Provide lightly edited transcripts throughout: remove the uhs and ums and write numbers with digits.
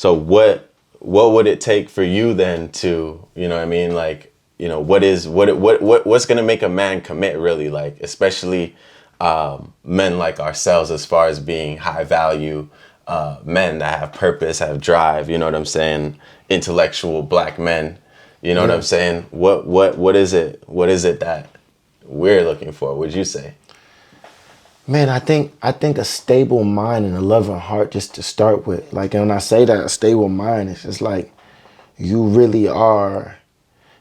So what would it take for you then to, you know what I mean? Like, you know, what's going to make a man commit really, like, especially men like ourselves, as far as being high value men that have purpose, have drive, you know what I'm saying? Intellectual black men, you know what I'm saying? What is it that we're looking for, would you say? Man, I think a stable mind and a loving heart, just to start with. Like, and when I say that, a stable mind, it's just like you really are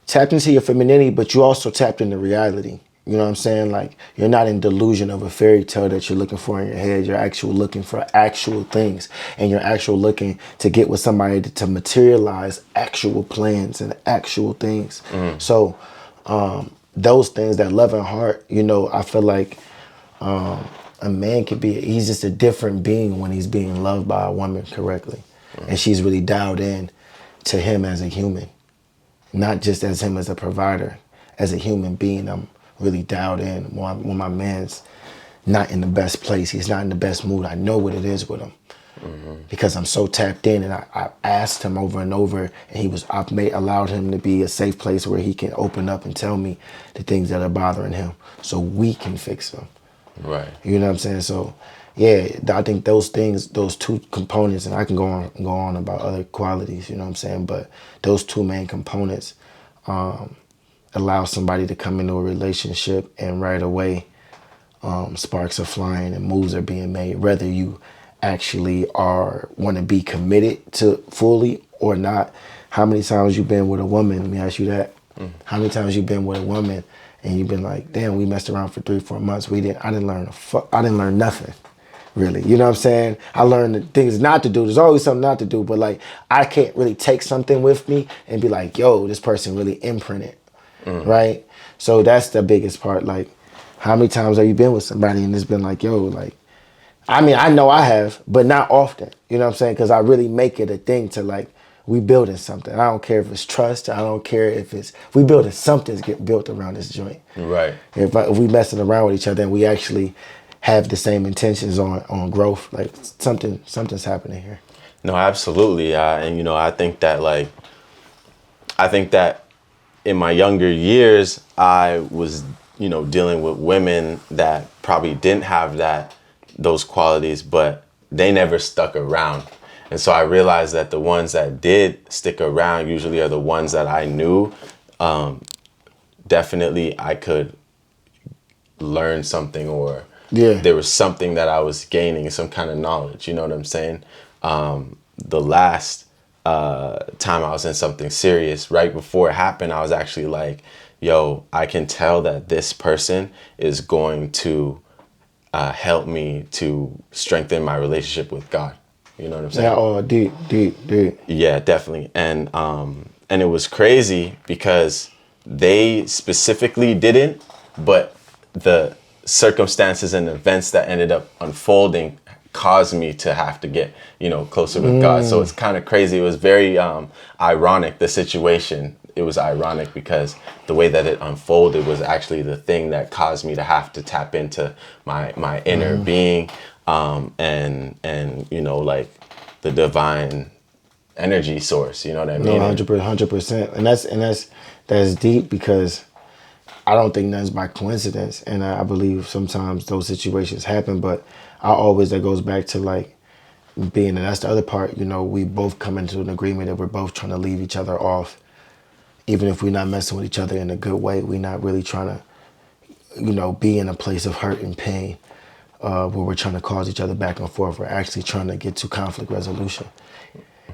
tapped into your femininity, but you also tapped into reality. You know what I'm saying? Like, you're not in delusion of a fairy tale that you're looking for in your head. You're actually looking for actual things, and you're actually looking to get with somebody to materialize actual plans and actual things. So those things, that loving heart, you know, I feel like a man could be, he's just a different being when he's being loved by a woman correctly. And she's really dialed in to him as a human, not just as him as a provider. As a human being, I'm really dialed in. When my man's not in the best place, he's not in the best mood, I know what it is with him. Because I'm so tapped in, and I asked him over and over, and allowed him to be a safe place where he can open up and tell me the things that are bothering him, so we can fix them. Right. You know what I'm saying? So, yeah, I think those things, those two components, and I can go on about other qualities, you know what I'm saying? But those two main components allow somebody to come into a relationship, and right away sparks are flying and moves are being made, whether you actually want to be committed to fully or not. How many times you been with a woman? Let me ask you that. How many times you been with a woman and you've been like, damn, we messed around for 3-4 months. I didn't learn nothing, really. You know what I'm saying? I learned the things not to do. There's always something not to do, but like, I can't really take something with me and be like, yo, this person really imprinted, right? So that's the biggest part. Like, how many times have you been with somebody and it's been like, yo, like, I mean, I know I have, but not often. You know what I'm saying? Because I really make it a thing to, like, we building something. I don't care if it's trust. I don't care if we building something's get built around this joint. Right. If we messing around with each other and we actually have the same intentions on growth, like something's happening here. No, absolutely. And, you know, I think that in my younger years, I was, you know, dealing with women that probably didn't have those qualities, but they never stuck around. And so I realized that the ones that did stick around usually are the ones that I knew definitely I could learn something, or there was something that I was gaining, some kind of knowledge. You know what I'm saying? The last time I was in something serious, right before it happened, I was actually like, yo, I can tell that this person is going to help me to strengthen my relationship with God. You know what I'm saying? Yeah, oh, deep. Yeah, definitely. And it was crazy because they specifically didn't, but the circumstances and events that ended up unfolding caused me to have to get, you know, closer with God. So it's kind of crazy. It was very ironic, the situation. It was ironic because the way that it unfolded was actually the thing that caused me to have to tap into my inner being, and you know, like the divine energy source. You know what I mean? No, 100%. And that's deep, because I don't think nothing's by coincidence, and I believe sometimes those situations happen. But that goes back to, like, and that's the other part. You know, we both come into an agreement that we're both trying to leave each other off. Even if we're not messing with each other in a good way, we're not really trying to, you know, be in a place of hurt and pain where we're trying to cause each other back and forth. We're actually trying to get to conflict resolution,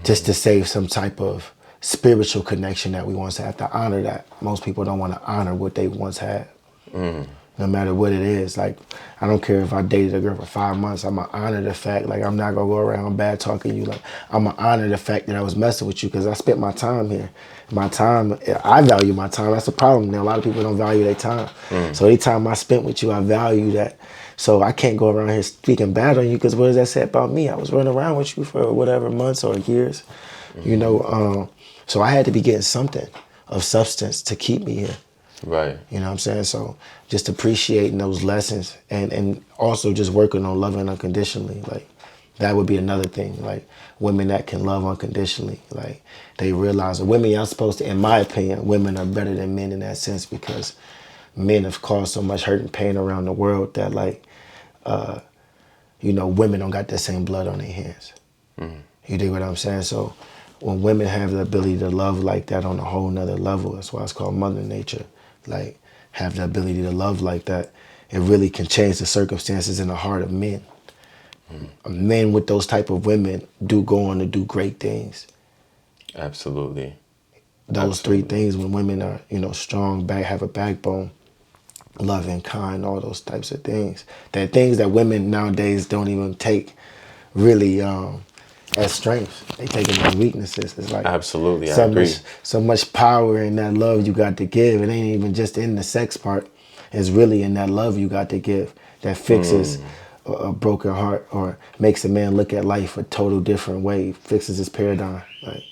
just to save some type of spiritual connection that we once had. To honor that. Most people don't want to honor what they once had, no matter what it is. Like, I don't care if I dated a girl for 5 months. I'm going to honor the fact, like, I'm not going to go around bad talking you. Like, I'm going to honor the fact that I was messing with you because I spent my time here. My time, I value my time. That's the problem. Now, a lot of people don't value their time. So any time I spent with you, I value that. So I can't go around here speaking bad on you, because what does that say about me? I was running around with you for whatever months or years, you know. So I had to be getting something of substance to keep me here. Right. You know what I'm saying? So just appreciating those lessons, and also just working on loving unconditionally, like That would be another thing. Like women that can love unconditionally. Like they realize that women are supposed to, in my opinion, women are better than men in that sense because men have caused so much hurt and pain around the world that like, women don't got that same blood on their hands. You dig what I'm saying? So when women have the ability to love like that on a whole nother level, that's why it's called Mother Nature, like have the ability to love like that, it really can change the circumstances in the heart of men. Men with those type of women do go on to do great things. Absolutely. Those three things, when women are, strong, have a backbone, loving, kind, all those types of things. They're things that women nowadays don't even take really as strengths. They take it as weaknesses. It's like Absolutely, I agree. So much power in that love you got to give. It ain't even just in the sex part. It's really in that love you got to give that fixes a broken heart or makes a man look at life a total different way, fixes his paradigm. Like,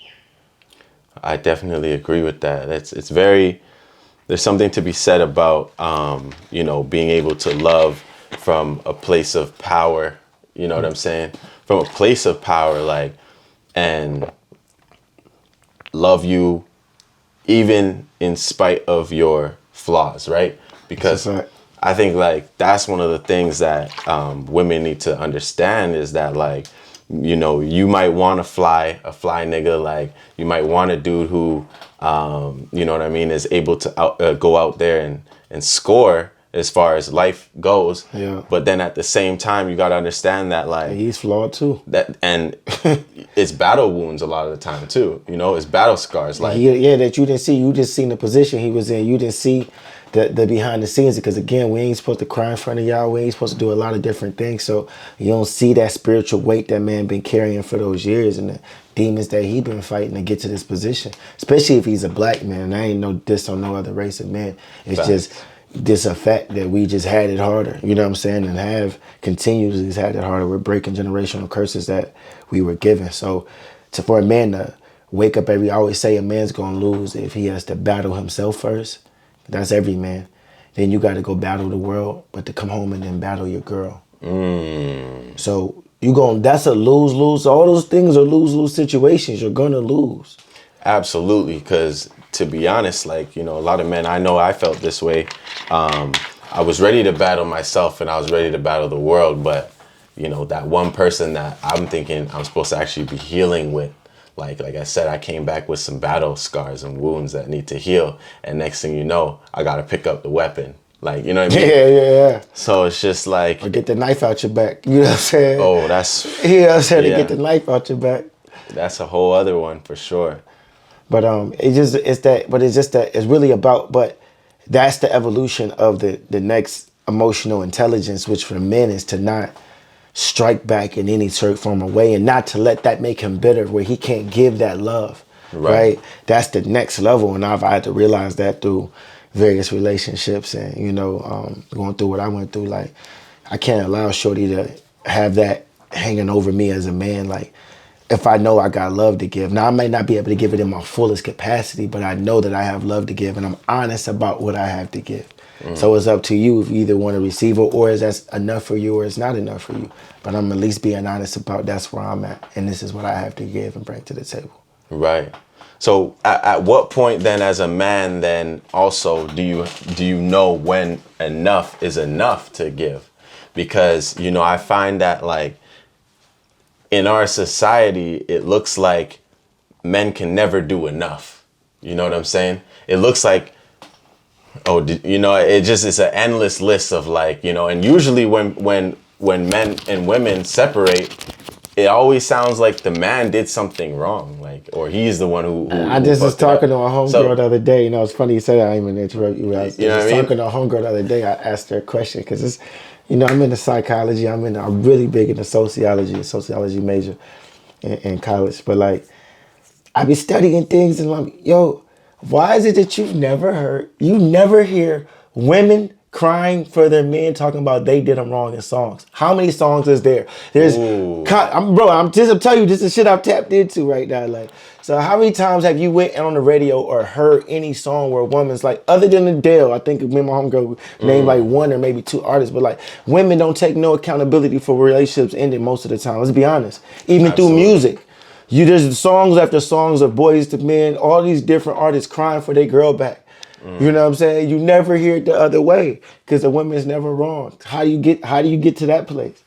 I definitely agree with that. It's very, there's something to be said about, being able to love from a place of power. You know what I'm saying? From a place of power, like, and love you even in spite of your flaws, right? Because I think like that's one of the things that women need to understand is that like, you might want a fly nigga, like you might want a dude who, you know what I mean, is able to go out there and score as far as life goes. Yeah. But then at the same time, you got to understand that like he's flawed too. That and it's battle wounds a lot of the time too. It's battle scars. Like that you didn't see. You just seen the position he was in. You didn't see the behind the scenes because again, we ain't supposed to cry in front of y'all. We ain't supposed to do a lot of different things. So you don't see that spiritual weight that man been carrying for those years and the demons that he been fighting to get to this position. Especially if he's a black man. I ain't no diss on no other race of men. It's just this a fact that we just had it harder, you know what I'm saying, and have continuously had it harder. We're breaking generational curses that we were given. So for a man to wake up I always say a man's gonna lose if he has to battle himself first. That's every man. Then you got to go battle the world, but to come home and then battle your girl. So that's a lose-lose. All those things are lose-lose situations. You're gonna lose. Absolutely, because to be honest, like, a lot of men, I know I felt this way. I was ready to battle myself and I was ready to battle the world, but, that one person that I'm thinking I'm supposed to actually be healing with, like I said, I came back with some battle scars and wounds that need to heal. And next thing you know, I got to pick up the weapon. Like, you know what I mean? Yeah. So it's just like... Or get the knife out your back. You know what I'm saying? Oh, that's... You know what I'm saying? To get the knife out your back. That's a whole other one for but it's really about, but that's the evolution of the next emotional intelligence, which for men is to not strike back in any certain form of way and not to let that make him bitter where he can't give that love, right? That's the next level. And I had to realize that through various relationships and, going through what I went through. Like, I can't allow Shorty to have that hanging over me as a man. Like, if I know I got love to give. Now, I might not be able to give it in my fullest capacity, but I know that I have love to give and I'm honest about what I have to give. So it's up to you if you either want to receive it or is that enough for you or it's not enough for you. But I'm at least being honest about that's where I'm at and this is what I have to give and bring to the table. Right. So at what point then as a man then also do you know when enough is enough to give? Because, I find that like in our society, it looks like men can never do enough. You know what I'm saying? It looks like, it's an endless list of like, and usually when men and women separate, it always sounds like the man did something wrong, like, or he's the one who I just was talking to a homegirl the other day. It's funny you said that. I didn't even interrupt you. I was talking to a homegirl the other day. I asked her a question because it's, I'm into psychology. I'm really big into sociology major in college. But like, I be studying things and I'm like, yo, why is it that you never hear women crying for their men talking about they did them wrong in songs. How many songs is there? There's, I'm telling you, this is shit I've tapped into right now. Like, so how many times have you went on the radio or heard any song where a woman's like, other than Adele, I think me and my homegirl named like one or maybe two artists, but like women don't take no accountability for relationships ending most of the time. Let's be honest. Even through music. There's songs after songs of boys to men, all these different artists crying for their girl back. You know what I'm saying? You never hear it the other way because the woman's never wrong. How do you get to that place?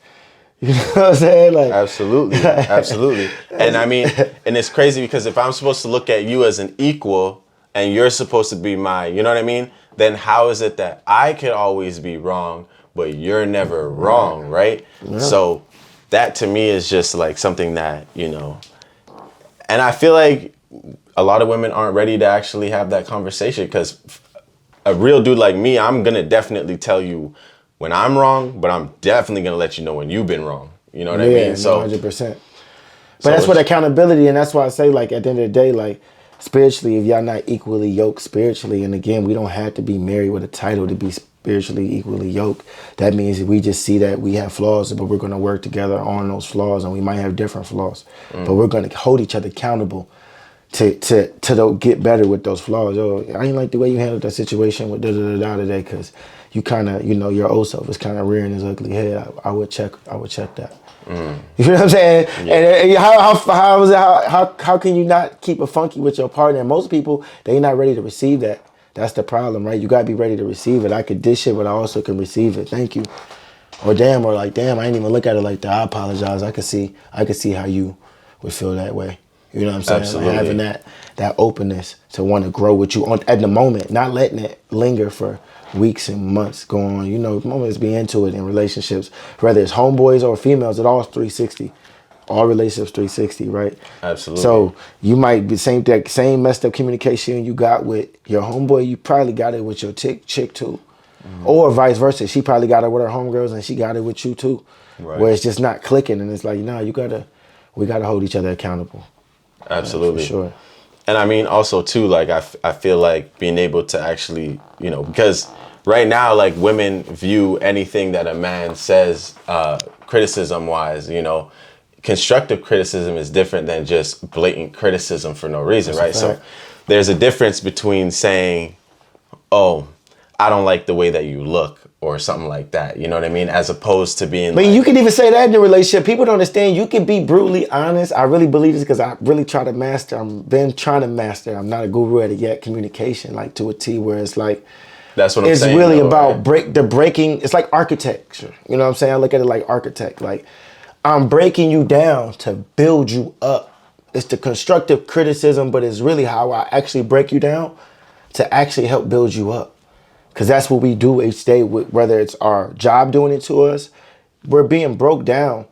You know what I'm saying? Like, absolutely. And I mean, and it's crazy because if I'm supposed to look at you as an equal and you're supposed to be you know what I mean? Then how is it that I could always be wrong, but you're never wrong, right? Yeah. So that to me is just like something that, and I feel like a lot of women aren't ready to actually have that conversation because a real dude like me, I'm going to definitely tell you when I'm wrong, but I'm definitely going to let you know when you've been wrong. You know what I mean? So 100%. But that's what accountability, and that's why I say, like, at the end of the day, like, spiritually, if y'all not equally yoked spiritually, and again, we don't have to be married with a title to be spiritually equally yoked. That means we just see that we have flaws, but we're going to work together on those flaws, and we might have different flaws, but we're going to hold each other accountable to get better with those flaws. I ain't like the way you handled that situation with today, because you kind of, your old self is kind of rearing his ugly head. I would check that. You know what I'm saying? Yeah. And how can you not keep it funky with your partner? And most people, they not ready to receive that. That's the problem, right? You gotta be ready to receive it. I could dish it, but I also can receive it. Thank you. Or damn, I didn't even look at it like that. I apologize. I could see how you would feel that way. You know what I'm saying? Absolutely. Like having that openness to want to grow with you at the moment, not letting it linger for weeks and months going on. Moments be into it in relationships, whether it's homeboys or females, it all 360. All relationships 360, right? Absolutely. So you might be that same messed up communication you got with your homeboy, you probably got it with your chick too. Or vice versa. She probably got it with her homegirls and she got it with you too. Right. Where it's just not clicking and it's like, we gotta hold each other accountable. Absolutely. For sure. And I mean, also too, like I feel like being able to actually, because right now, like women view anything that a man says, criticism wise, constructive criticism is different than just blatant criticism for no reason, right? So there's a difference between saying, oh, I don't like the way that you look or something like that. You know what I mean? As opposed to being you can even say that in a relationship. People don't understand. You can be brutally honest. I really believe this because I really try to master. I've been trying to master. I'm not a guru at it yet. Communication, like to a T, where it's like, that's what I'm saying. It's really about breaking. It's like architecture. You know what I'm saying? I look at it like architect. Like, I'm breaking you down to build you up. It's the constructive criticism, but it's really how I actually break you down to actually help build you up. Because that's what we do each day, whether it's our job doing it to us, we're being broke down,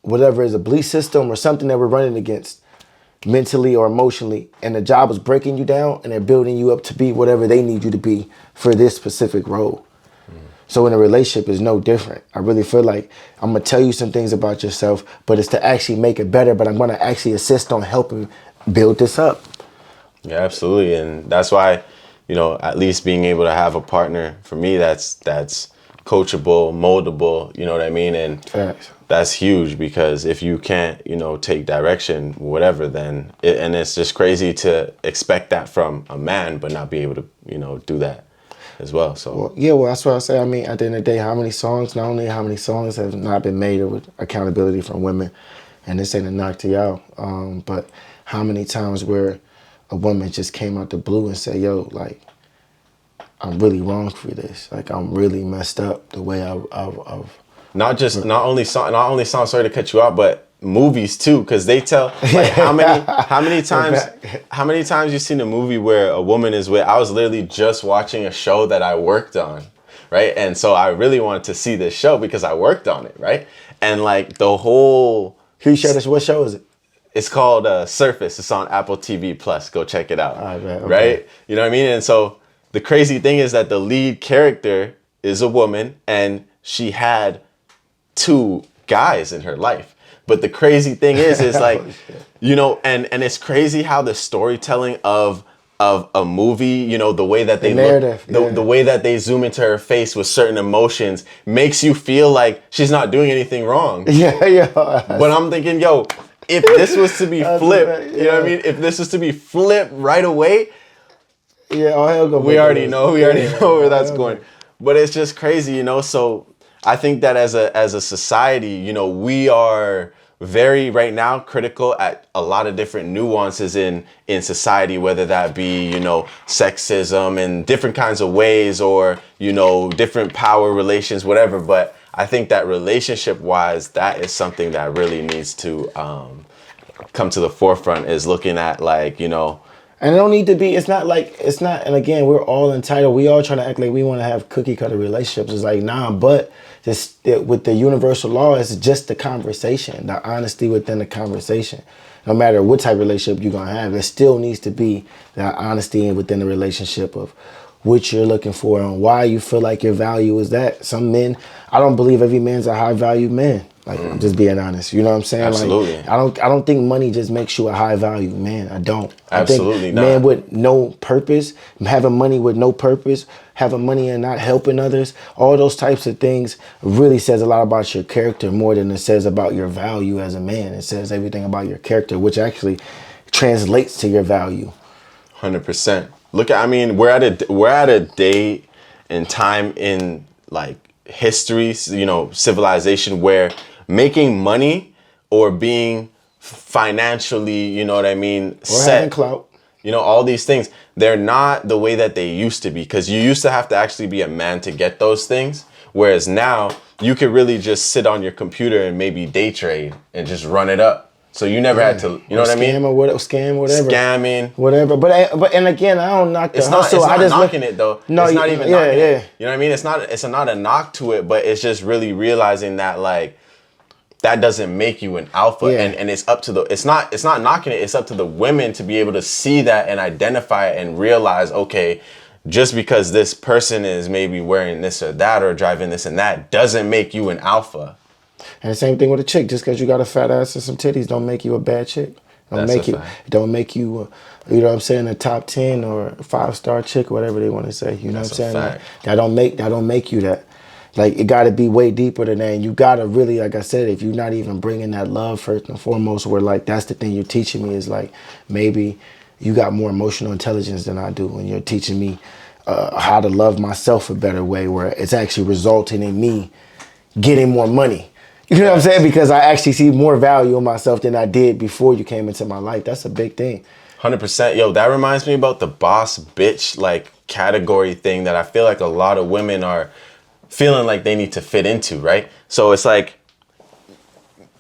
whatever is a belief system or something that we're running against mentally or emotionally. And the job is breaking you down and they're building you up to be whatever they need you to be for this specific role. So in a relationship is no different. I really feel like I'm going to tell you some things about yourself, but it's to actually make it better. But I'm going to actually assist on helping build this up. Yeah, absolutely. And that's why, at least being able to have a partner, for me, that's coachable, moldable, you know what I mean? And that's huge because if you can't, take direction, whatever, then, and it's just crazy to expect that from a man, but not be able to, do that as well. So that's what I say. I mean, at the end of the day, not only how many songs have not been made with accountability from women, and this ain't a knock to y'all, but how many times where a woman just came out the blue and said, yo, like, I'm really wrong for this. Like, I'm really messed up the way I've not only songs, sorry to cut you out, but movies too, because they tell, like, how many times you seen a movie where a woman is with, I was literally just watching a show that I worked on, right? And so I really wanted to see this show because I worked on it, right? And like the whole... Can you share this? What show is it? It's called Surface. It's on Apple TV Plus. Go check it out. Okay. Right? You know what I mean? And so the crazy thing is that the lead character is a woman and she had 2 guys in her life. But the crazy thing is like, and it's crazy how the storytelling of of a movie, you know, the way that they narrative, look, the way that they zoom into her face with certain emotions makes you feel like she's not doing anything wrong. Yeah. But I'm thinking, yo, if this was to be flipped, you know what I mean? If this was to be flipped right away, yeah, all hell go. we already know where that's going. But it's just crazy, you know. So I think that as a society, you know, we are very right now critical at a lot of different nuances in society, whether that be, you know, sexism in different kinds of ways, or, you know, different power relations, whatever. But I think that relationship wise, that is something that really needs to come to the forefront, is looking at, like, you know. And it don't need to be, it's not, and again, we're all entitled. We all trying to act like we want to have cookie cutter relationships. It's like, nah, but with the universal law, it's just the conversation, the honesty within the conversation. No matter what type of relationship you're going to have, there still needs to be that honesty within the relationship of what you're looking for and why you feel like your value is that. Some men, I don't believe every man's a high value man. Like, I'm just being honest. You know what I'm saying? Absolutely. Like, I don't think money just makes you a high value man. I don't. Absolutely I think not. Man with no purpose, having money with no purpose, having money and not helping others, all those types of things really says a lot about your character more than it says about your value as a man. It says everything about your character, which actually translates to your value. 100%. Look at, I mean, we're at a day and time in, like, history, you know, civilization, where making money or being financially, you know what I mean, Or having clout. you know, all these things, they're not the way that they used to be, because you used to have to actually be a man to get those things. Whereas now you could really just sit on your computer and maybe day trade and just run it up. So you never had to, you know what I mean? Scam, whatever. Scamming. Whatever. But and again, I don't knock the hustle. It's not knocking it, though. No, it's not even knocking it. You know what I mean? It's not a knock to it, but it's just really realizing that, like, that doesn't make you an alpha. Yeah. And it's up to it's not knocking it, it's up to the women to be able to see that and identify it and realize, okay, just because this person is maybe wearing this or that or driving this and that doesn't make you an alpha. And the same thing with a chick. Just because you got a fat ass and some titties don't make you a bad chick. Don't make you, you know what I'm saying, a top 10 or 5-star chick, whatever they want to say. You know what I'm saying? Like, that don't make you that. Like, it got to be way deeper than that. And you got to really, like I said, if you're not even bringing that love first and foremost, where, like, that's the thing you're teaching me, is like, maybe you got more emotional intelligence than I do, and you're teaching me how to love myself a better way, where it's actually resulting in me getting more money. You know what I'm saying? Because I actually see more value in myself than I did before you came into my life. That's a big thing. 100%. Yo, that reminds me about the boss bitch, like, category thing that I feel like a lot of women are feeling like they need to fit into, right? So it's like,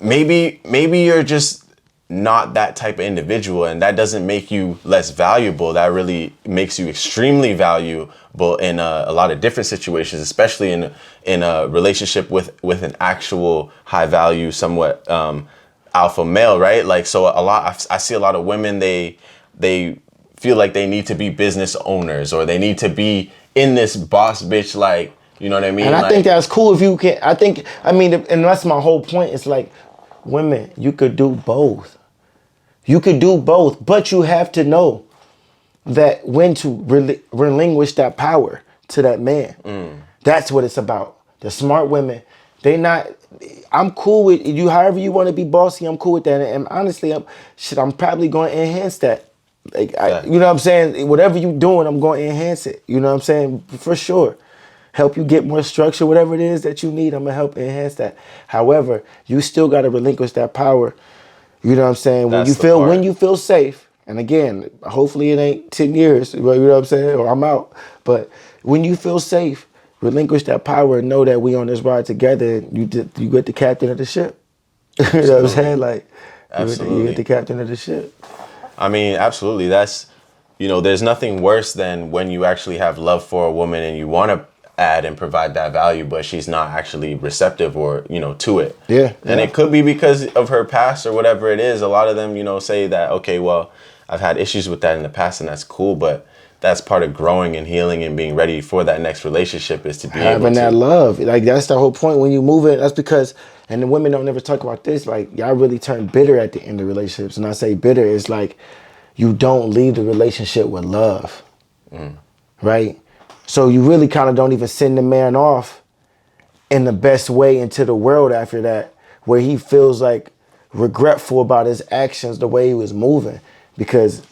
maybe you're just not that type of individual, and that doesn't make you less valuable. That really makes you extremely valuable in a lot of different situations, especially in a relationship with an actual high value, somewhat alpha male, right? Like, so I see a lot of women, they feel like they need to be business owners, or they need to be in this boss bitch, like, you know what I mean? And I think that's cool if you can. I mean, and that's my whole point. It's like, women, you could do both. You could do both, but you have to know that when to relinquish that power to that man. That's what it's about. The smart women, I'm cool with you. However you want to be bossy, I'm cool with that. And honestly, I'm probably going to enhance that. Like, you know what I'm saying? Whatever you're doing, I'm going to enhance it. You know what I'm saying? For sure. Help you get more structure, whatever it is that you need, I'm going to help enhance that. However, you still got to relinquish that power. You know what I'm saying? When you feel safe, and again, hopefully it ain't 10 years, you know what I'm saying, or I'm out. But when you feel safe, relinquish that power and know that we on this ride together. You get the captain of the ship. You know what I'm saying? Like, you get the captain of the ship. I mean, absolutely. That's, you know, there's nothing worse than when you actually have love for a woman and you want to add and provide that value, but she's not actually receptive, or, you know, to it. Yeah. And it could be because of her past or whatever it is. A lot of them, you know, say that, okay, well, I've had issues with that in the past, and that's cool, but that's part of growing and healing and being ready for that next relationship, is to be having that love. Like, that's the whole point when you move it. That's because, and the women don't never talk about this, like, y'all really turn bitter at the end of relationships. And I say bitter, it's like, you don't leave the relationship with love, right? So you really kind of don't even send the man off in the best way into the world after that, where he feels like regretful about his actions, the way he was moving, because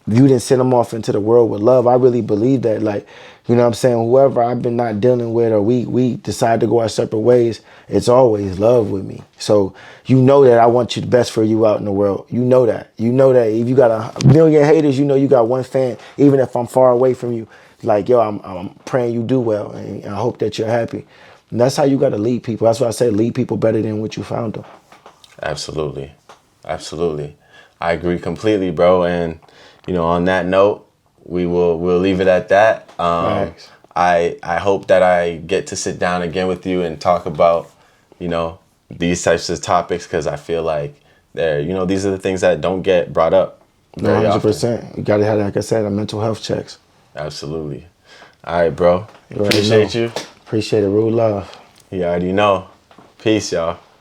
you didn't send him off into the world with love. I really believe that, like, you know what I'm saying, whoever I've been not dealing with, or we decide to go our separate ways, it's always love with me. So you know that I want you the best for you out in the world. You know that. You know that if you got a million haters, you know you got one fan, even if I'm far away from you. Like, yo, I'm praying you do well, and I hope that you're happy. And that's how you got to lead people. That's why I say lead people better than what you found them. Absolutely. Absolutely. I agree completely, bro. And, you know, on that note, we'll leave it at that. Thanks. I hope that I get to sit down again with you and talk about, you know, these types of topics, because I feel like these are the things that don't get brought up No, very often. 100%. You got to have, like I said, a mental health checks. Absolutely. All right, bro. You already Appreciate know. you. Appreciate it. Real love. You already know. Peace, y'all.